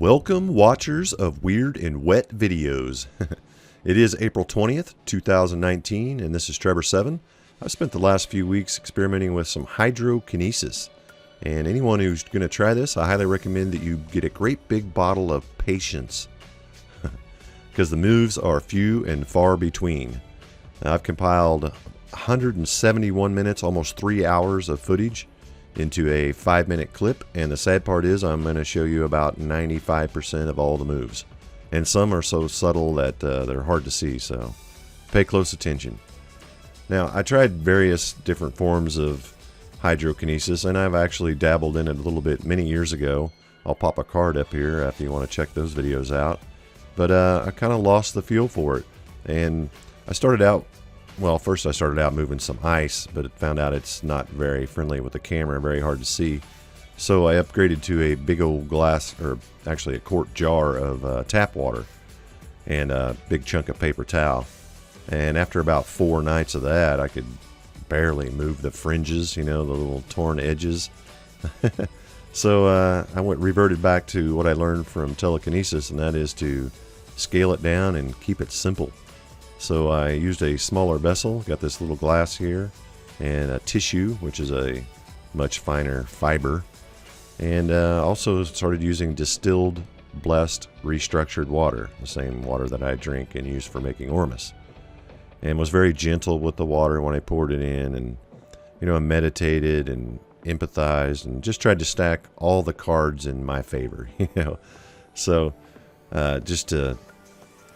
Welcome, watchers of weird and wet videos. It is April 20th, 2019, and this is Trebor7. I've spent the last few weeks experimenting with some hydrokinesis. And anyone who's going to try this, I highly recommend that you get a great big bottle of patience. Because the moves are few and far between. Now, I've compiled 171 minutes, almost 3 hours of footage into a 5-minute clip, and the sad part is I'm going to show you about 95% of all the moves, and some are so subtle that they're hard to see, so pay close attention. Now, I tried various different forms of hydrokinesis, and I've actually dabbled in it a little bit many years ago. I'll pop a card up here if you want to check those videos out, but I kind of lost the feel for it, and I started out first I started out moving some ice, but found out it's not very friendly with the camera, very hard to see. So I upgraded to a big old glass, or actually a quart jar of tap water and a big chunk of paper towel. And after about 4 nights of that, I could barely move the fringes, you know, the little torn edges. So I reverted back to what I learned from telekinesis, and that is to scale it down and keep it simple. So I used a smaller vessel, got this little glass here, and a tissue, which is a much finer fiber, and also started using distilled, blessed, restructured water, the same water that I drink and use for making ormus, and was very gentle with the water when I poured it in, and I meditated and empathized and just tried to stack all the cards in my favor, So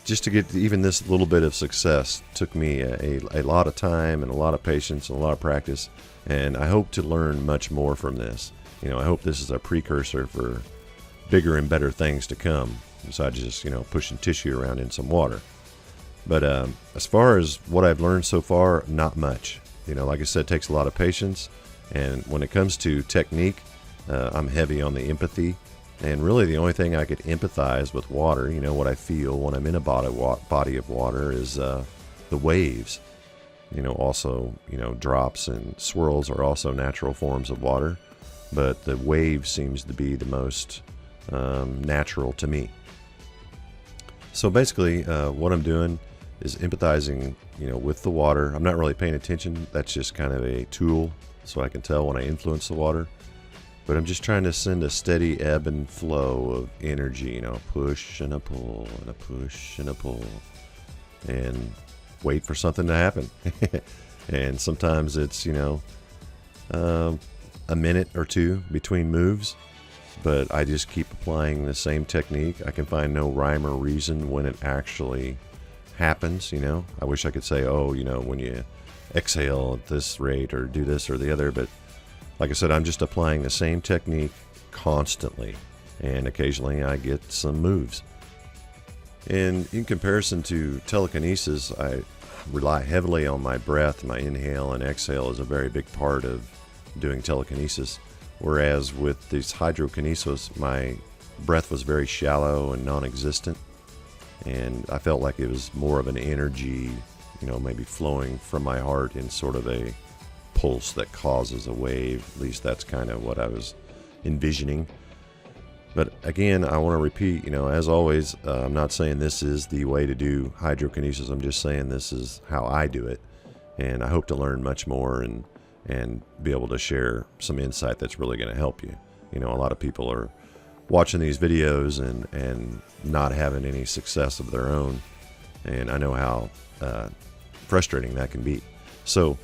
just to get even this little bit of success took me a lot of time and a lot of patience and a lot of practice, and I hope to learn much more from this. I hope this is a precursor for bigger and better things to come, besides just pushing tissue around in some water. But as far as what I've learned so far, not much. Like I said, it takes a lot of patience, and when it comes to technique, I'm heavy on the empathy. And really the only thing I could empathize with water, what I feel when I'm in a body of water is the waves. Also, drops and swirls are also natural forms of water, but the wave seems to be the most natural to me. So basically what I'm doing is empathizing, with the water. I'm not really paying attention. That's just kind of a tool so I can tell when I influence the water. But I'm just trying to send a steady ebb and flow of energy, push and a pull and a push and a pull, and wait for something to happen. And sometimes it's, a minute or two between moves, but I just keep applying the same technique. I can find no rhyme or reason when it actually happens, I wish I could say, when you exhale at this rate or do this or the other, but like I said, I'm just applying the same technique constantly, and occasionally I get some moves. And in comparison to telekinesis, I rely heavily on my breath. My inhale and exhale is a very big part of doing telekinesis, whereas with this hydrokinesis, my breath was very shallow and non-existent, and I felt like it was more of an energy, maybe flowing from my heart in sort of a pulse that causes a wave. At least that's kind of what I was envisioning. But again, I want to repeat, as always, I'm not saying this is the way to do hydrokinesis. I'm just saying this is how I do it, and I hope to learn much more and be able to share some insight that's really going to help you. A lot of people are watching these videos and not having any success of their own, and I know how frustrating that can be. So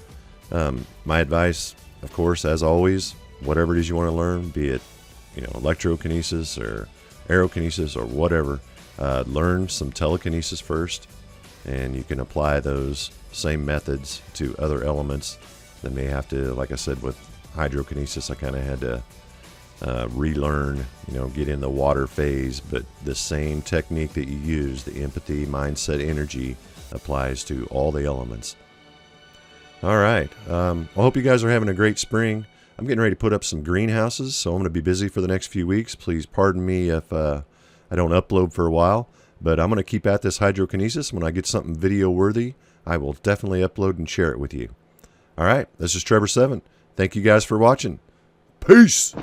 my advice, of course, as always, whatever it is you want to learn, be it electrokinesis or aerokinesis or whatever, learn some telekinesis first, and you can apply those same methods to other elements. Then may have to, like I said, with hydrokinesis, I kind of had to relearn, get in the water phase, but the same technique that you use, the empathy, mindset, energy, applies to all the elements. All right. I hope you guys are having a great spring. I'm getting ready to put up some greenhouses, so I'm going to be busy for the next few weeks. Please pardon me if I don't upload for a while, but I'm going to keep at this hydrokinesis. When I get something video worthy, I will definitely upload and share it with you. All right. This is Trebor7. Thank you guys for watching. Peace.